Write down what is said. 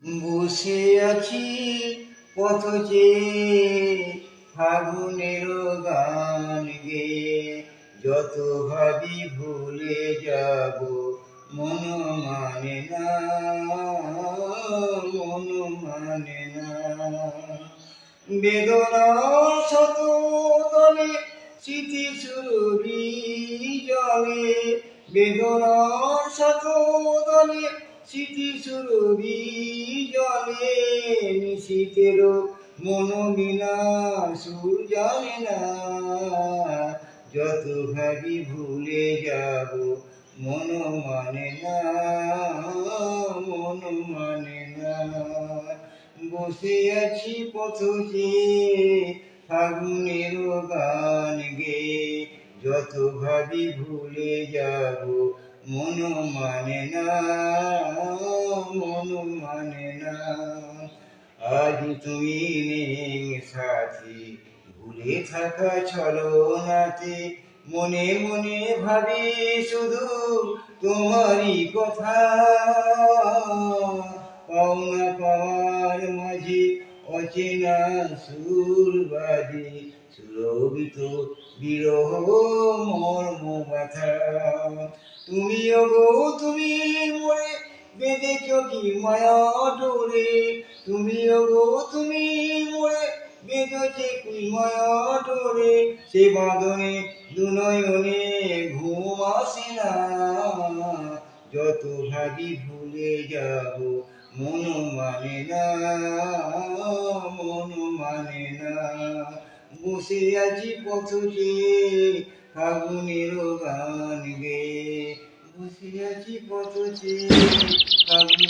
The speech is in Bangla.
বসে আছি পথ চেয়ে ফাগুনের গান গেয়ে, যত ভাবি ভুলে যাব মন মানে না, মন মানে না। বেদনা শত তলে স্মৃতি সুরভি জলে, বেদনা শত তলে স্মৃতি সুরভি জলে, নিশীথের মন বিনা সুর জানে না, যত ভাবি ভুলে যাব মন মানে না, মন মানে না। বসে আছি পথ চেয়ে ফাগুনের গান গেয়ে, যত ভাবি ভুলে যাব মন মানে না, মন মানে না। আজ তুমি নেই সাথী, ভুলে থাকা ছলনাতে মনে মনে ভাবি শুধু তোমারই কথা। পাওনা পাওয়ার মাঝে অচেনা সুর বাজে, সুরভিত বিরহ মর্ম ব্যথা। তুমিও গো তুমি মোরে বেঁধেছ কি মায়া ডোরে, তুমিও গো তুমি মোরে বেঁধেছে কি মায়া ডোরে, সে বাঁধনে দুনয়নে ঘুম আসে না, যত ভাবি ভুলে যাব মন মানে না, মন মানে না। বসে আছি পথ চেয়ে ফাগুনের গান গেয়ে, বসে আছি পথ চেয়ে ফাগুনের